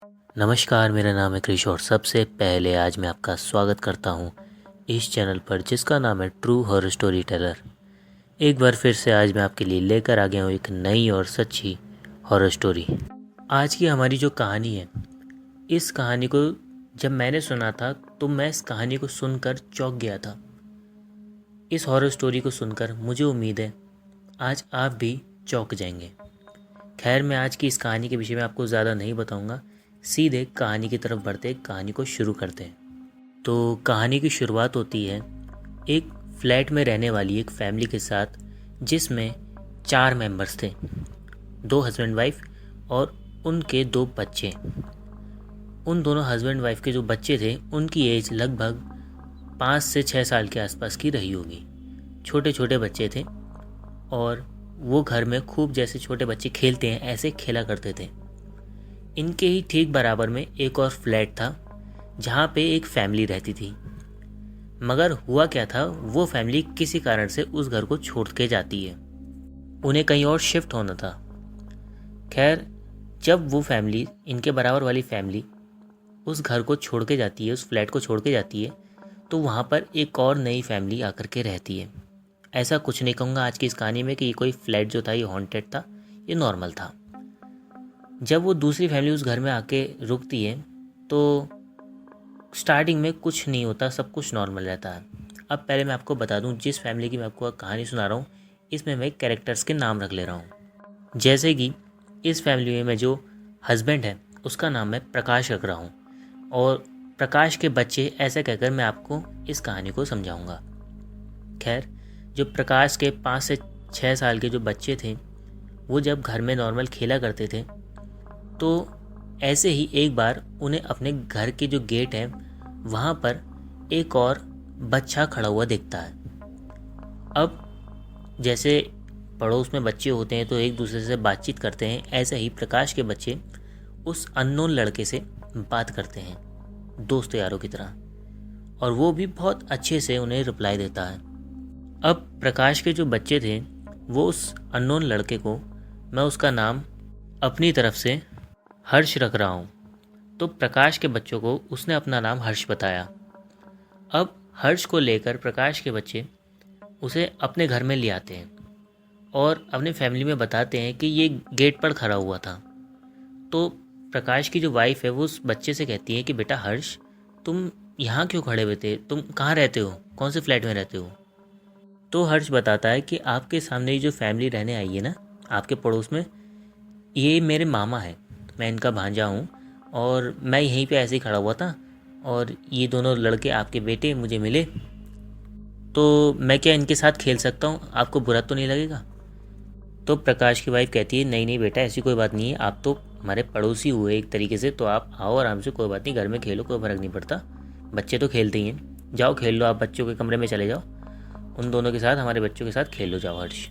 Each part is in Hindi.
नमस्कार, मेरा नाम है क्रिश और सबसे पहले आज मैं आपका स्वागत करता हूँ इस चैनल पर जिसका नाम है ट्रू हॉरर स्टोरी टेलर। एक बार फिर से आज मैं आपके लिए लेकर आ गया हूँ एक नई और सच्ची हॉरर स्टोरी। आज की हमारी जो कहानी है, इस कहानी को जब मैंने सुना था तो मैं इस कहानी को सुनकर चौंक गया था। इस हॉरर स्टोरी को सुनकर मुझे उम्मीद है आज आप भी चौंक जाएंगे। खैर, मैं आज की इस कहानी के विषय में आपको ज़्यादा नहीं बताऊंगा, सीधे कहानी की तरफ बढ़ते कहानी को शुरू करते हैं। तो कहानी की शुरुआत होती है एक फ्लैट में रहने वाली एक फैमिली के साथ, जिसमें 4 मेंबर्स थे, 2 हस्बैंड वाइफ और उनके 2 बच्चे। उन दोनों हस्बैंड वाइफ के जो बच्चे थे उनकी एज लगभग 5 से 6 साल के आसपास की रही होगी। छोटे छोटे बच्चे थे और वो घर में खूब जैसे छोटे बच्चे खेलते हैं ऐसे खेला करते थे। इनके ही ठीक बराबर में एक और फ्लैट था जहाँ पे एक फैमिली रहती थी, मगर हुआ क्या था, वो फैमिली किसी कारण से उस घर को छोड़ के जाती है। उन्हें कहीं और शिफ्ट होना था। खैर, जब वो फैमिली, इनके बराबर वाली फैमिली, उस घर को छोड़ के जाती है, उस फ्लैट को छोड़ के जाती है, तो वहाँ पर एक और नई फैमिली आकर के रहती है। ऐसा कुछ नहीं कहूँगा आज की इस कहानी में कि ये कोई फ्लैट जो था ये हॉन्टेड था, ये नॉर्मल था। जब वो दूसरी फैमिली उस घर में आके रुकती है तो स्टार्टिंग में कुछ नहीं होता, सब कुछ नॉर्मल रहता है। अब पहले मैं आपको बता दूं, जिस फैमिली की मैं आपको कहानी सुना रहा हूँ इसमें मैं कैरेक्टर्स के नाम रख ले रहा हूँ। जैसे कि इस फैमिली में जो हस्बैंड है उसका नाम मैं प्रकाश रख रहा हूँ और प्रकाश के बच्चे, ऐसा कहकर मैं आपको इस कहानी को समझाऊँगा। खैर, जो प्रकाश के 5 से 6 साल के जो बच्चे थे वो जब घर में नॉर्मल खेला करते थे तो ऐसे ही एक बार उन्हें अपने घर के जो गेट है वहाँ पर एक और बच्चा खड़ा हुआ दिखता है। अब जैसे पड़ोस में बच्चे होते हैं तो एक दूसरे से बातचीत करते हैं, ऐसे ही प्रकाश के बच्चे उस अननोन लड़के से बात करते हैं दोस्त यारों की तरह, और वो भी बहुत अच्छे से उन्हें रिप्लाई देता है। अब प्रकाश के जो बच्चे थे वो उस अननोन लड़के को, मैं उसका नाम अपनी तरफ से हर्ष रख रहा हूँ, तो प्रकाश के बच्चों को उसने अपना नाम हर्ष बताया। अब हर्ष को लेकर प्रकाश के बच्चे उसे अपने घर में ले आते हैं और अपने फैमिली में बताते हैं कि ये गेट पर खड़ा हुआ था। तो प्रकाश की जो वाइफ है वो उस बच्चे से कहती है कि बेटा हर्ष, तुम यहाँ क्यों खड़े हुए थे, तुम कहाँ रहते हो, कौन से फ्लैट में रहते हो? तो हर्ष बताता है कि आपके सामने ये जो फैमिली रहने आई है ना, आपके पड़ोस में, ये मेरे मामा है, मैं इनका भांजा हूँ और मैं यहीं पे ऐसे ही खड़ा हुआ था और ये दोनों लड़के आपके बेटे मुझे मिले, तो मैं क्या इनके साथ खेल सकता हूँ, आपको बुरा तो नहीं लगेगा? तो प्रकाश की वाइफ कहती है नहीं नहीं बेटा, ऐसी कोई बात नहीं है, आप तो हमारे पड़ोसी हुए एक तरीके से, तो आप आओ आराम से, कोई बात नहीं, घर में खेलो, कोई फ़र्क नहीं पड़ता, बच्चे तो खेलते ही हैं, जाओ खेल लो, आप बच्चों के कमरे में चले जाओ, उन दोनों के साथ, हमारे बच्चों के साथ खेल लो, जाओ हर्ष।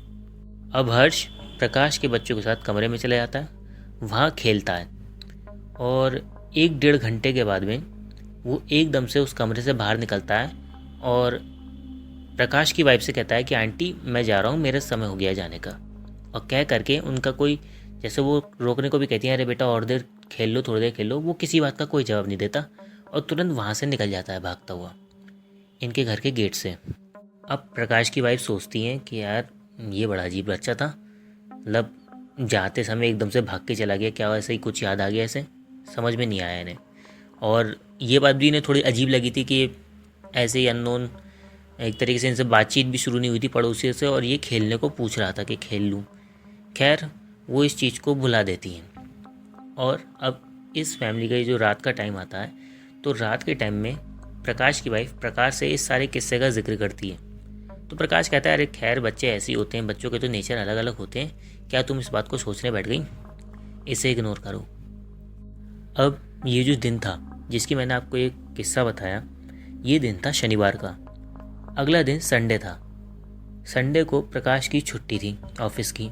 अब हर्ष प्रकाश के बच्चों के साथ कमरे में चले जाता है, वहाँ खेलता है और 1-1.5 घंटे के बाद में वो एकदम से उस कमरे से बाहर निकलता है और प्रकाश की वाइफ से कहता है कि आंटी मैं जा रहा हूँ, मेरा समय हो गया जाने का। और कह करके उनका कोई, जैसे वो रोकने को भी कहती है, अरे बेटा और देर खेल लो, थोड़ी देर खेल लो, वो किसी बात का कोई जवाब नहीं देता और तुरंत वहाँ से निकल जाता है भागता हुआ इनके घर के गेट से। अब प्रकाश की वाइफ सोचती हैं कि यार ये बड़ा अजीब बच्चा था, मतलब जाते समय एकदम से भाग के चला गया, क्या ऐसे ही कुछ याद आ गया, ऐसे समझ में नहीं आया इन्हें। और ये बात भी इन्हें थोड़ी अजीब लगी थी कि ऐसे ही अननोन, एक तरीके से इनसे बातचीत भी शुरू नहीं हुई थी पड़ोसियों से, और ये खेलने को पूछ रहा था कि खेल लूँ। खैर, वो इस चीज़ को भुला देती हैं। और अब इस फैमिली का जो रात का टाइम आता है, तो रात के टाइम में प्रकाश की वाइफ प्रकाश से इस सारे किस्से का जिक्र करती है। तो प्रकाश कहता है अरे खैर, बच्चे ऐसे ही होते हैं, बच्चों के तो नेचर अलग अलग होते हैं, क्या तुम इस बात को सोचने बैठ गई, इसे इग्नोर करो। अब ये जो दिन था जिसकी मैंने आपको एक किस्सा बताया, ये दिन था शनिवार का। अगला दिन संडे था। संडे को प्रकाश की छुट्टी थी ऑफिस की।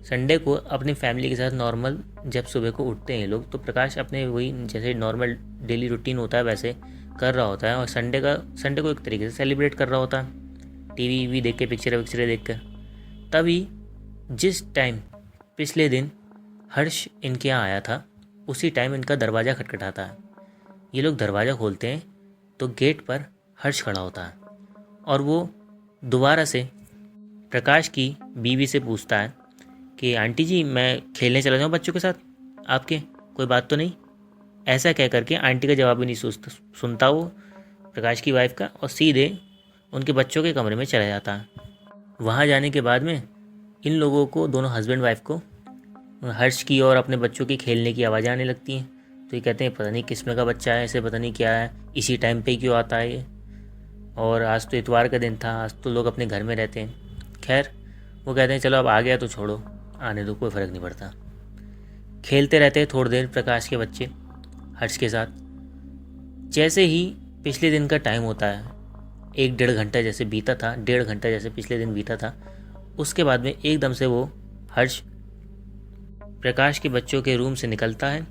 संडे को अपनी फैमिली के साथ नॉर्मल जब सुबह को उठते हैं लोग, तो प्रकाश अपने वही जैसे नॉर्मल डेली रूटीन होता है वैसे कर रहा होता है, और संडे को एक तरीके से सेलिब्रेट कर रहा होता है, टीवी भी देख के, पिक्चरें देख कर। तभी जिस टाइम पिछले दिन हर्ष इनके यहाँ आया था, उसी टाइम इनका दरवाज़ा खटखटाता है। ये लोग दरवाज़ा खोलते हैं तो गेट पर हर्ष खड़ा होता है और वो दोबारा से प्रकाश की बीवी से पूछता है कि आंटी जी मैं खेलने चला जाऊँ बच्चों के साथ, आपके कोई बात तो नहीं। ऐसा कह करके आंटी का जवाब भी नहीं सुनता वो प्रकाश की वाइफ का, और सीधे उनके बच्चों के कमरे में चला जाता है। वहाँ जाने के बाद में इन लोगों को, दोनों हस्बैंड वाइफ को, हर्ष की और अपने बच्चों की खेलने की आवाज़ें आने लगती हैं। तो ये कहते हैं पता नहीं किस्म का बच्चा है, ऐसे पता नहीं क्या है, इसी टाइम पे क्यों आता है ये, और आज तो इतवार का दिन था, आज तो लोग अपने घर में रहते हैं। खैर वो कहते हैं चलो अब आ गया तो छोड़ो, आने दो, कोई फ़र्क नहीं पड़ता। खेलते रहते हैं थोड़ी देर प्रकाश के बच्चे हर्ष के साथ। जैसे ही पिछले दिन का टाइम होता है, 1-1.5 घंटा जैसे बीता था, 1.5 घंटा जैसे पिछले दिन बीता था, उसके बाद में एकदम से वो हर्ष प्रकाश के बच्चों के रूम से निकलता है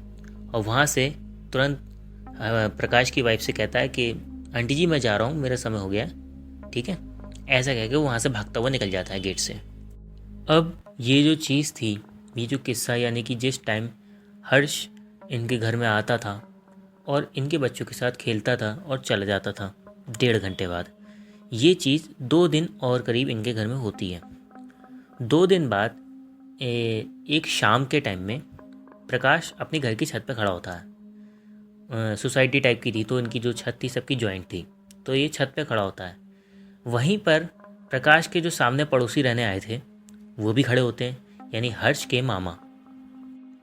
और वहाँ से तुरंत प्रकाश की वाइफ से कहता है कि आंटी जी मैं जा रहा हूँ, मेरा समय हो गया है, ठीक है। ऐसा कह के वो वहाँ से भागता हुआ निकल जाता है गेट से। अब ये जो चीज़ थी, ये जो किस्सा, यानी कि जिस टाइम हर्ष इनके घर में आता था और इनके बच्चों के साथ खेलता था और चला जाता था 1.5 घंटे बाद, ये चीज़ 2 दिन और करीब इनके घर में होती है। 2 दिन बाद एक शाम के टाइम में प्रकाश अपने घर की छत पर खड़ा होता है। सोसाइटी टाइप की थी तो इनकी जो छत थी सबकी जॉइंट थी, तो ये छत पे खड़ा होता है। वहीं पर प्रकाश के जो सामने पड़ोसी रहने आए थे वो भी खड़े होते हैं, यानी हर्ष के मामा।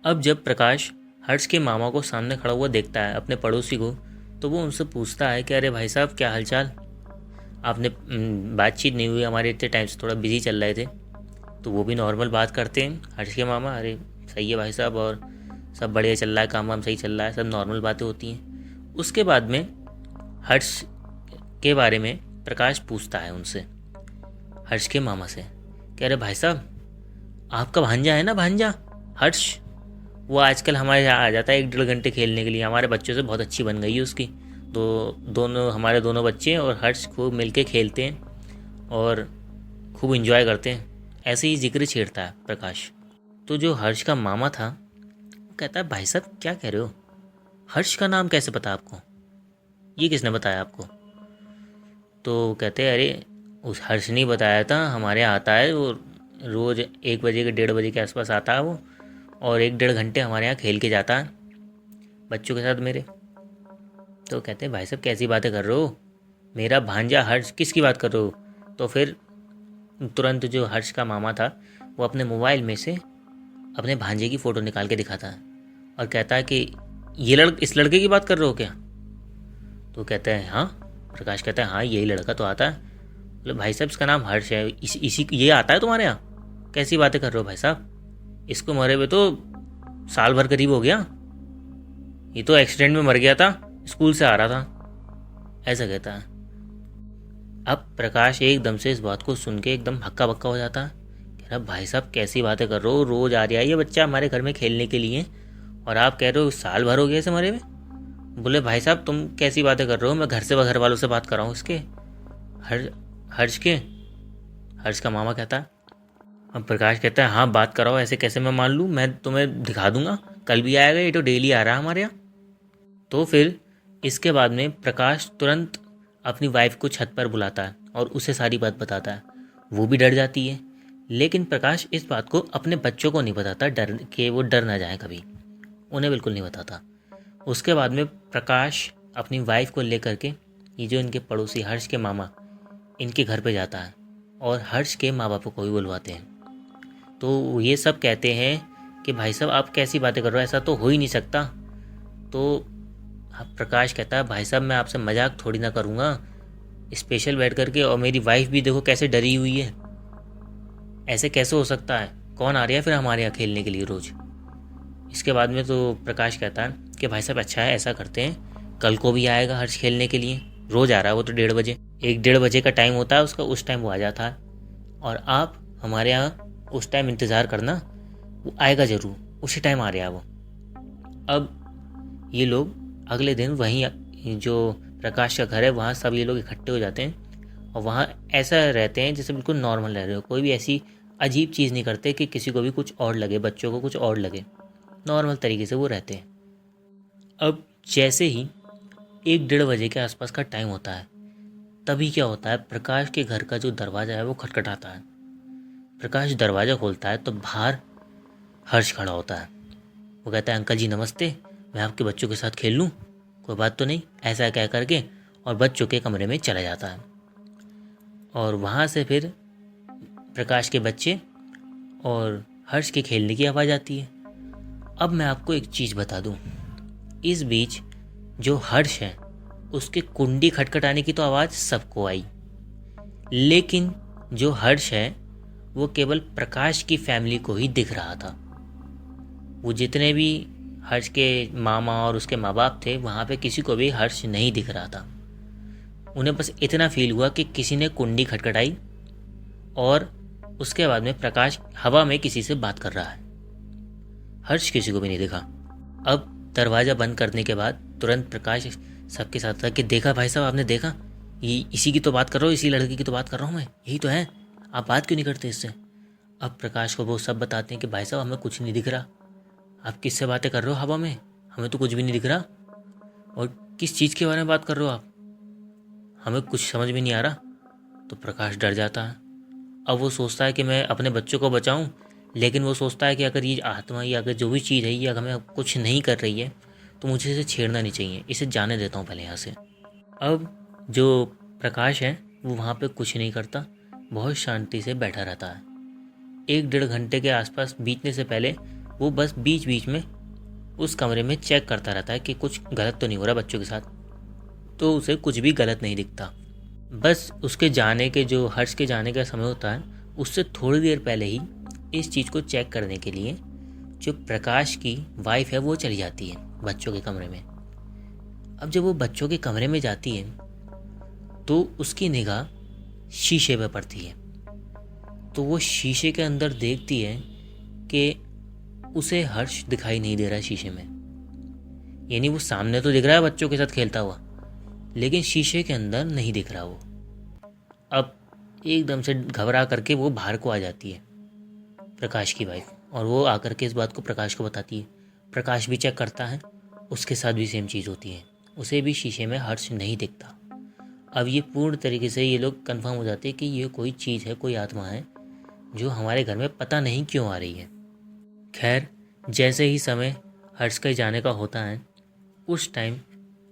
अब जब प्रकाश हर्ष के मामा को सामने खड़ा हुआ देखता है, अपने पड़ोसी को, तो वो उनसे पूछता है कि अरे भाई साहब क्या हालचाल, आपने बातचीत नहीं हुई हमारे इतने टाइम से, थोड़ा बिजी चल रहे थे। तो वो भी नॉर्मल बात करते हैं हर्ष के मामा, अरे सही है भाई साहब, और सब बढ़िया चल रहा है, काम वाम सही चल रहा है, सब नॉर्मल बातें होती हैं। उसके बाद में हर्ष के बारे में प्रकाश पूछता है उनसे, हर्ष के मामा से, कह रहे भाई साहब आपका भांजा है ना, भांजा हर्ष, वो आजकल हमारे यहाँ आ जाता है 1-1.5 घंटे खेलने के लिए, हमारे बच्चों से बहुत अच्छी बन गई है उसकी। तो हमारे दोनों बच्चे और हर्ष खूब मिलके खेलते हैं और खूब इंजॉय करते हैं। ऐसे ही जिक्र छेड़ता है प्रकाश। तो जो हर्ष का मामा था वो कहता है भाई साहब क्या कह रहे हो, हर्ष का नाम कैसे पता आपको, ये किसने बताया आपको। तो कहते हैं अरे उस हर्ष ने बताया था, हमारे यहाँ आता है वो, रोज़ 1 बजे के 1:30 बजे के आसपास आता है वो, और 1-1.5 घंटे हमारे यहाँ खेल के जाता है बच्चों के साथ मेरे। तो कहते हैं भाई साहब कैसी बातें कर रहे हो, मेरा भांजा हर्ष, किसकी बात कर रहे हो। तो फिर तुरंत जो हर्ष का मामा था वो अपने मोबाइल में से अपने भांजे की फ़ोटो निकाल के दिखाता है और कहता है कि इस लड़के की बात कर रहे हो क्या। तो कहते हैं हाँ, प्रकाश कहता है हाँ यही लड़का तो आता है। बोले भाई साहब इसका नाम हर्ष है, इसी ये आता है तुम्हारे यहाँ, कैसी बातें कर रहे हो भाई साहब, इसको मरे हुए तो साल भर करीब हो गया, ये तो एक्सीडेंट में मर गया था, स्कूल से आ रहा था, ऐसा कहता है। अब प्रकाश एकदम से इस बात को सुन के एकदम हक्का बक्का हो जाता है, कह रहा भाई साहब कैसी बातें कर रहे हो, रोज़ आ रहा है ये बच्चा हमारे घर में खेलने के लिए और आप कह रहे हो साल भर हो गया इसे मरे हुए। बोले भाई साहब तुम कैसी बातें कर रहे हो, मैं घर वालों से बात कर रहा हूँ इसके, हर्ष का मामा कहता है। अब प्रकाश कहता है हाँ बात कराओ, ऐसे कैसे मैं मान लूँ, मैं तुम्हें दिखा दूंगा, कल भी आएगा, ये तो डेली आ रहा है हमारे यहाँ। तो फिर इसके बाद में प्रकाश तुरंत अपनी वाइफ को छत पर बुलाता है और उसे सारी बात बताता है। वो भी डर जाती है, लेकिन प्रकाश इस बात को अपने बच्चों को नहीं बताता, डर के वो डर ना जाए कभी, उन्हें बिल्कुल नहीं बताता। उसके बाद में प्रकाश अपनी वाइफ को लेकर के ये जो इनके पड़ोसी हर्ष के मामा इनके घर पे जाता है और हर्ष के माँ बाप को भी बुलवाते हैं। तो ये सब कहते हैं कि भाई साहब आप कैसी बातें कर रहे हो, ऐसा तो हो ही नहीं सकता। तो प्रकाश कहता है भाई साहब मैं आपसे मजाक थोड़ी ना करूँगा, स्पेशल बैठ करके, और मेरी वाइफ भी देखो कैसे डरी हुई है, ऐसे कैसे हो सकता है, कौन आ रहा है फिर हमारे यहाँ खेलने के लिए रोज़। इसके बाद में तो प्रकाश कहता है कि भाई साहब अच्छा है ऐसा करते हैं, कल को भी आएगा हर्ष खेलने के लिए, रोज़ आ रहा है वो तो 1:30 बजे, 1-1:30 बजे का टाइम होता है उसका, उस टाइम वो आ जाता है और आप हमारे यहाँ उस टाइम इंतज़ार करना, वो आएगा ज़रूर, उसी टाइम आ रहा है वो। अब ये लोग अगले दिन वहीं जो प्रकाश का घर है वहाँ सब ये लोग इकट्ठे हो जाते हैं और वहाँ ऐसा रहते हैं जैसे बिल्कुल नॉर्मल रह रहे हो, कोई भी ऐसी अजीब चीज़ नहीं करते कि किसी को भी कुछ और लगे, बच्चों को कुछ और लगे, नॉर्मल तरीके से वो रहते हैं। अब जैसे ही 1-1:30 बजे के आसपास का टाइम होता है, तभी क्या होता है, प्रकाश के घर का जो दरवाज़ा है वो खटखटाता है। प्रकाश दरवाज़ा खोलता है तो बाहर हर्ष खड़ा होता है। वो कहता है, अंकल जी नमस्ते, मैं आपके बच्चों के साथ खेल लूँ, कोई बात तो नहीं, ऐसा कह करके और बच्चों के कमरे में चला जाता है। और वहाँ से फिर प्रकाश के बच्चे और हर्ष के खेलने की आवाज़ आती है। अब मैं आपको एक चीज़ बता दूँ, इस बीच जो हर्ष है उसके कुंडी खटखटाने की तो आवाज़ सबको आई, लेकिन जो हर्ष है वो केवल प्रकाश की फैमिली को ही दिख रहा था। वो जितने भी हर्ष के मामा और उसके माँ बाप थे, वहाँ पे किसी को भी हर्ष नहीं दिख रहा था। उन्हें बस इतना फील हुआ कि किसी ने कुंडी खटखटाई और उसके बाद में प्रकाश हवा में किसी से बात कर रहा है। हर्ष किसी को भी नहीं दिखा। अब दरवाज़ा बंद करने के बाद तुरंत प्रकाश सबके साथ था कि देखा भाई साहब, आपने देखा, ये इसी की तो बात कर रहा हूँ, इसी लड़के की तो बात कर रहा हूँ मैं, यही तो है, आप बात क्यों नहीं करते इससे। अब प्रकाश को वो सब बताते हैं कि भाई साहब हमें कुछ नहीं दिख रहा, आप किससे बातें कर रहे हो हवा में, हमें तो कुछ भी नहीं दिख रहा, और किस चीज़ के बारे में बात कर रहे हो आप, हमें कुछ समझ में नहीं आ रहा। तो प्रकाश डर जाता है। अब वो सोचता है कि मैं अपने बच्चों को बचाऊं, लेकिन वो सोचता है कि अगर ये आत्मा या अगर जो भी चीज़ है ये अगर हमें कुछ नहीं कर रही है तो मुझे इसे छेड़ना नहीं चाहिए, इसे जाने देता हूँ पहले यहाँ से। अब जो प्रकाश है वो वहाँ पे कुछ नहीं करता, बहुत शांति से बैठा रहता है। 1-1.5 घंटे के आसपास बीतने से पहले वो बस बीच बीच में उस कमरे में चेक करता रहता है कि कुछ गलत तो नहीं हो रहा बच्चों के साथ, तो उसे कुछ भी गलत नहीं दिखता। बस उसके जाने के जो हर्ष के जाने का समय होता है उससे थोड़ी देर पहले ही इस चीज़ को चेक करने के लिए जो प्रकाश की वाइफ है वो चली जाती है बच्चों के कमरे में। अब जब वो बच्चों के कमरे में जाती है तो उसकी निगाह शीशे पर पड़ती है। तो वो शीशे के अंदर देखती है कि उसे हर्ष दिखाई नहीं दे रहा है शीशे में। यानी वो सामने तो दिख रहा है बच्चों के साथ खेलता हुआ, लेकिन शीशे के अंदर नहीं दिख रहा वो। अब एकदम से घबरा करके वो बाहर को आ जाती है प्रकाश की वाइफ, और वो आकर के इस बात को प्रकाश को बताती है। प्रकाश भी चेक करता है, उसके साथ भी सेम चीज़ होती है, उसे भी शीशे में हर्ष नहीं दिखता। अब ये पूर्ण तरीके से ये लोग कंफर्म हो जाते हैं कि ये कोई चीज़ है, कोई आत्मा है जो हमारे घर में पता नहीं क्यों आ रही है। खैर, जैसे ही समय हर्ष के जाने का होता है उस टाइम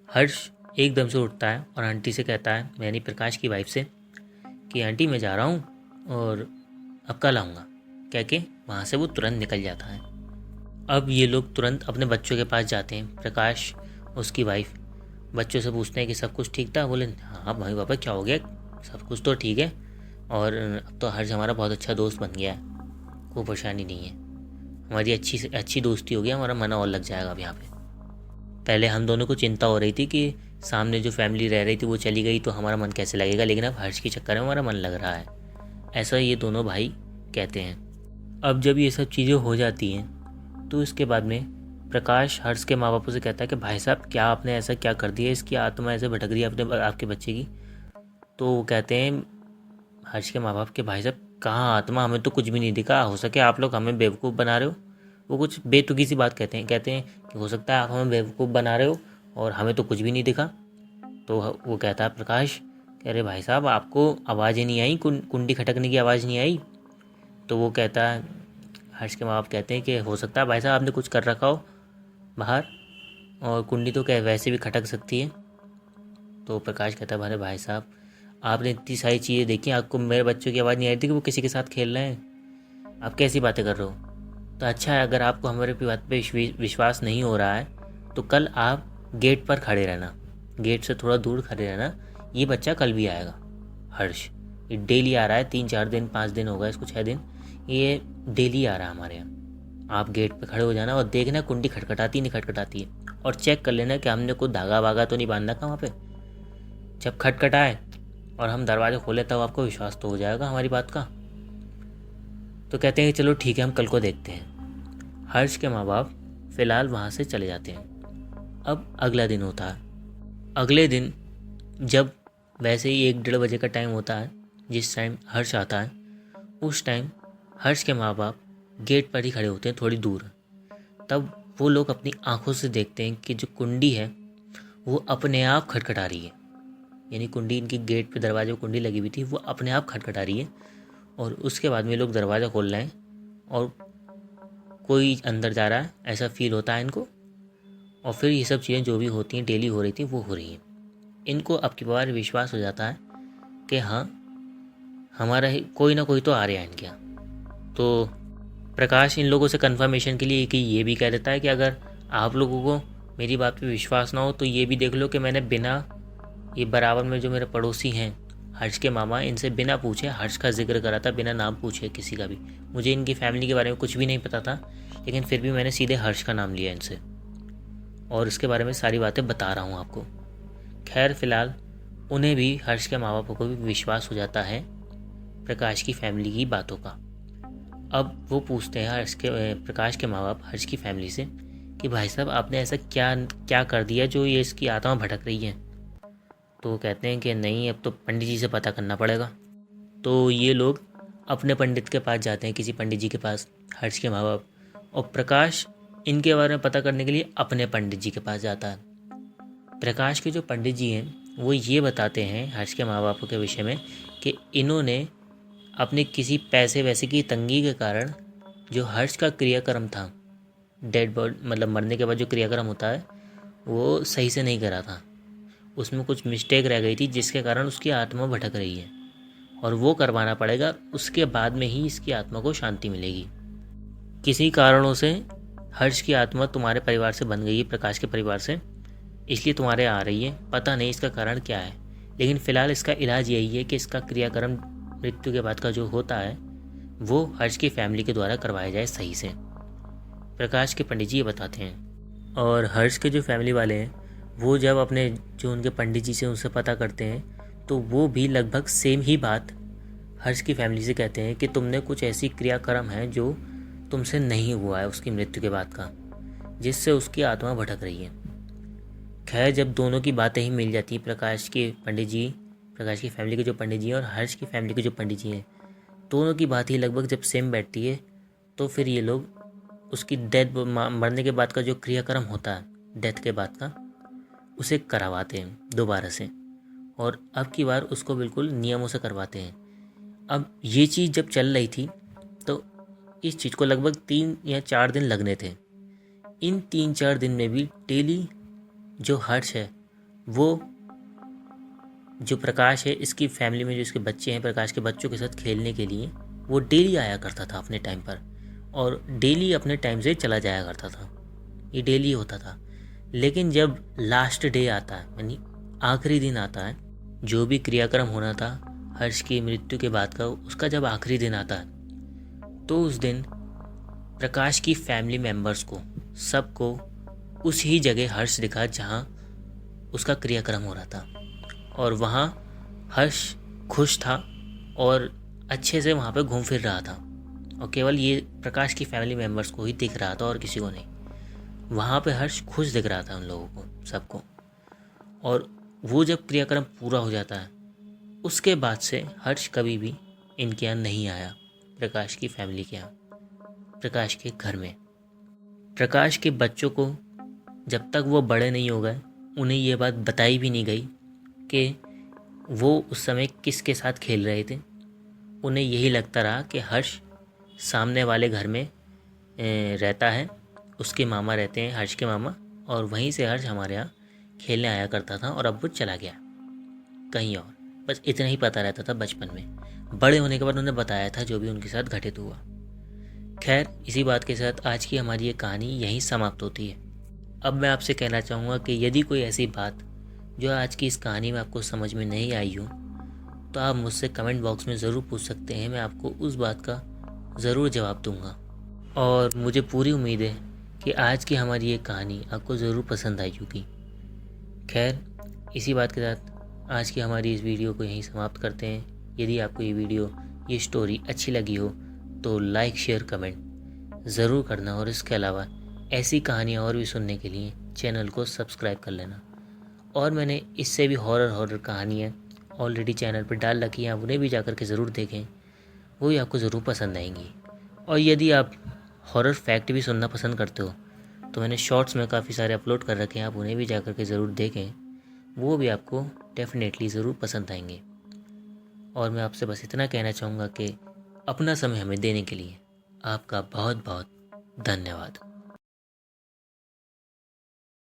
हर्ष एकदम से उठता है और आंटी से कहता है, यानी प्रकाश की वाइफ से, कि आंटी मैं जा रहा हूँ और अब कल आऊँगा, कह के वहाँ से वो तुरंत निकल जाता है। अब ये लोग तुरंत अपने बच्चों के पास जाते हैं। प्रकाश, उसकी वाइफ बच्चों से पूछते हैं कि सब कुछ ठीक था। बोले हाँ मम्मी पापा क्या हो गया, सब कुछ तो ठीक है, और अब तो हर्ष हमारा बहुत अच्छा दोस्त बन गया है, कोई परेशानी नहीं है, हमारी अच्छी से अच्छी दोस्ती हो गई, हमारा मन और लग जाएगा अब यहाँ पे। पहले हम दोनों को चिंता हो रही थी कि सामने जो फैमिली रह रही थी वो चली गई तो हमारा मन कैसे लगेगा, लेकिन अब हर्ष के चक्कर में हमारा मन लग रहा है, ऐसा ये दोनों भाई कहते हैं। अब जब ये सब चीज़ें हो जाती हैं तो इसके बाद में प्रकाश हर्ष के माँ बापों से कहता है कि भाई साहब क्या आपने ऐसा क्या कर दिया, इसकी आत्मा ऐसे भटक रही है अपने आपके बच्चे की। तो वो कहते हैं हर्ष के माँ बाप के, भाई साहब कहाँ आत्मा, हमें तो कुछ भी नहीं दिखा, हो सके आप लोग हमें बेवकूफ़ बना रहे हो। वो कुछ बेतुकी सी बात कहते हैं कि हो सकता है आप हमें बेवकूफ़ बना रहे हो और हमें तो कुछ भी नहीं दिखा। तो वो कहता है प्रकाश, कह रहे भाई साहब आपको आवाज़ ही नहीं आई, कुंडी खटकने की आवाज़ नहीं आई। तो वो कहता है, हर्ष के माँ बाप कहते हैं कि हो सकता है भाई साहब आपने कुछ कर रखा हो बाहर, और कुंडी तो क्या वैसे भी खटक सकती है। तो प्रकाश कहता है अरे भाई साहब आपने इतनी सारी चीज़ें देखी, आपको मेरे बच्चों की आवाज़ नहीं आई थी कि वो किसी के साथ खेल रहे हैं, आप कैसी बातें कर रहे हो। तो अच्छा है, अगर आपको हमारे बात पे विश्वास नहीं हो रहा है तो कल आप गेट पर खड़े रहना, गेट से थोड़ा दूर खड़े रहना, ये बच्चा कल भी आएगा। हर्ष ये डेली आ रहा है, 3-4 दिन 5 दिन हो गए इसको, 6 दिन, ये डेली आ रहा है हमारे यहाँ। आप गेट पे खड़े हो जाना और देखना कुंडी खटखटाती नहीं खटखटाती है, और चेक कर लेना कि हमने कोई धागा वागा तो नहीं बांधा था वहाँ पे। जब खटखटाए और हम दरवाज़ा खोले तब आपको विश्वास तो हो जाएगा हमारी बात का। तो कहते हैं कि चलो ठीक है हम कल को देखते हैं। हर्ष के माँ बाप फ़िलहाल वहाँ से चले जाते हैं। अब अगला दिन होता है। अगले दिन जब वैसे ही 1-1:30 बजे का टाइम होता है, जिस टाइम हर्ष आता है, उस टाइम हर्ष के माँ बाप गेट पर ही खड़े होते हैं थोड़ी दूर। तब वो लोग अपनी आंखों से देखते हैं कि जो कुंडी है वो अपने आप खटखटा रही है। यानी कुंडी, इनकी गेट पे दरवाजे पर कुंडी लगी हुई थी, वो अपने आप खटखटा रही है। और उसके बाद में लोग दरवाज़ा खोल रहे हैं और कोई अंदर जा रहा है, ऐसा फील होता है इनको। और फिर ये सब चीज़ें जो भी होती हैं, डेली हो रही थी, वो हो रही हैं। इनको अब की बार विश्वास हो जाता है कि हाँ, हमारा ही कोई ना कोई तो आ रहा है इनके यहाँ। तो प्रकाश इन लोगों से कंफर्मेशन के लिए कि ये भी कह देता है कि अगर आप लोगों को मेरी बात पे विश्वास ना हो तो ये भी देख लो कि मैंने बिना, ये बराबर में जो मेरे पड़ोसी हैं हर्ष के मामा, इनसे बिना पूछे हर्ष का जिक्र करा था, बिना नाम पूछे किसी का भी। मुझे इनकी फैमिली के बारे में कुछ भी नहीं पता था, लेकिन फिर भी मैंने सीधे हर्ष का नाम लिया इनसे और इसके बारे में सारी बातें बता रहा हूँ आपको। खैर फिलहाल उन्हें भी, हर्ष के माँ बापों को भी विश्वास हो जाता है प्रकाश की फैमिली की बातों का। अब वो पूछते हैं प्रकाश के माँ बाप हर्ष की फैमिली से कि भाई साहब आपने ऐसा क्या क्या कर दिया जो ये इसकी आत्मा भटक रही है। तो वो कहते हैं कि नहीं, अब तो पंडित जी से पता करना पड़ेगा। तो ये लोग अपने पंडित के पास जाते हैं, किसी पंडित जी के पास, हर्ष के माँ बाप। और प्रकाश इनके बारे में पता करने के लिए अपने पंडित जी के पास जाता है। प्रकाश के जो पंडित जी हैं वो ये बताते हैं हर्ष के माँ बापों के विषय में कि इन्होंने अपने किसी पैसे वैसे की तंगी के कारण जो हर्ष का क्रियाक्रम था, डेड बॉडी मतलब मरने के बाद जो क्रियाक्रम होता है, वो सही से नहीं करा था। उसमें कुछ मिस्टेक रह गई थी जिसके कारण उसकी आत्मा भटक रही है और वो करवाना पड़ेगा। उसके बाद में ही इसकी आत्मा को शांति मिलेगी। किसी कारणों से हर्ष की आत्मा तुम्हारे परिवार से बन गई है, प्रकाश के परिवार से, इसलिए तुम्हारे आ रही है। पता नहीं इसका कारण क्या है, लेकिन फ़िलहाल इसका इलाज यही है कि इसका क्रियाक्रम मृत्यु के बाद का जो होता है वो हर्ष की फैमिली के द्वारा करवाया जाए सही से। प्रकाश के पंडित जी ये बताते हैं। और हर्ष के जो फैमिली वाले हैं वो जब अपने जो उनके पंडित जी से उनसे पता करते हैं तो वो भी लगभग सेम ही बात हर्ष की फैमिली से कहते हैं कि तुमने कुछ ऐसी क्रियाक्रम है जो तुमसे नहीं हुआ है उसकी मृत्यु के बाद का, जिससे उसकी आत्मा भटक रही है। खैर जब दोनों की बातें ही मिल जाती है, प्रकाश के पंडित जी, प्रकाश की फैमिली के जो पंडित जी हैं और हर्ष की फैमिली के जो पंडित जी हैं, दोनों की बात ही लगभग जब सेम बैठती है, तो फिर ये लोग उसकी डेथ, मरने के बाद का जो क्रियाक्रम होता है डेथ के बाद का, उसे करवाते हैं दोबारा से। और अब की बार उसको बिल्कुल नियमों से करवाते हैं। अब ये चीज़ जब चल रही थी तो इस चीज़ को लगभग 3 या 4 दिन लगने थे। इन 3-4 दिन में भी डेली जो हर्ष है, वो जो प्रकाश है, इसकी फैमिली में जो इसके बच्चे हैं, प्रकाश के बच्चों के साथ खेलने के लिए वो डेली आया करता था अपने टाइम पर, और डेली अपने टाइम से चला जाया करता था। ये डेली होता था। लेकिन जब लास्ट डे आता है, यानी आखिरी दिन आता है, जो भी क्रियाक्रम होना था हर्ष की मृत्यु के बाद का, उसका जब आखिरी दिन आता है, तो उस दिन प्रकाश की फैमिली मेंबर्स को, सबको उसी जगह हर्ष दिखा जहाँ उसका क्रियाक्रम हो रहा था। और वहाँ हर्ष खुश था और अच्छे से वहाँ पे घूम फिर रहा था, और केवल ये प्रकाश की फैमिली मेंबर्स को ही दिख रहा था और किसी को नहीं। वहाँ पे हर्ष खुश दिख रहा था उन लोगों को, सबको। और वो जब क्रियाक्रम पूरा हो जाता है, उसके बाद से हर्ष कभी भी इनके यहाँ नहीं आया, प्रकाश की फैमिली के यहाँ, प्रकाश के घर में। प्रकाश के बच्चों को जब तक वो बड़े नहीं हो गए, उन्हें ये बात बताई भी नहीं गई कि वो उस समय किसके साथ खेल रहे थे। उन्हें यही लगता रहा कि हर्ष सामने वाले घर में रहता है, उसके मामा रहते हैं, हर्ष के मामा, और वहीं से हर्ष हमारे यहाँ खेलने आया करता था, और अब वो चला गया कहीं और। बस इतना ही पता रहता था बचपन में। बड़े होने के बाद उन्हें बताया था जो भी उनके साथ घटित हुआ। खैर इसी बात के साथ आज की हमारी ये कहानी यहीं समाप्त होती है। अब मैं आपसे कहना चाहूँगा कि यदि कोई ऐसी बात जो आज की इस कहानी में आपको समझ में नहीं आई हो, तो आप मुझसे कमेंट बॉक्स में ज़रूर पूछ सकते हैं। मैं आपको उस बात का ज़रूर जवाब दूंगा। और मुझे पूरी उम्मीद है कि आज की हमारी ये कहानी आपको ज़रूर पसंद आई होगी। खैर इसी बात के साथ आज की हमारी इस वीडियो को यहीं समाप्त करते हैं। यदि आपको ये वीडियो, ये स्टोरी अच्छी लगी हो तो लाइक, शेयर, कमेंट ज़रूर करना, और इसके अलावा ऐसी कहानियाँ और भी सुनने के लिए चैनल को सब्सक्राइब कर लेना। और मैंने इससे भी हॉरर कहानियाँ ऑलरेडी चैनल पर डाल रखी हैं, आप उन्हें भी जाकर के ज़रूर देखें, वो भी आपको ज़रूर पसंद आएंगी। और यदि आप हॉरर फैक्ट भी सुनना पसंद करते हो तो मैंने शॉर्ट्स में काफ़ी सारे अपलोड कर रखे हैं, आप उन्हें भी जा कर के ज़रूर देखें, वो भी आपको डेफिनेटली ज़रूर पसंद आएंगे। और मैं आपसे बस इतना कहना चाहूँगा कि अपना समय हमें देने के लिए आपका बहुत बहुत धन्यवाद।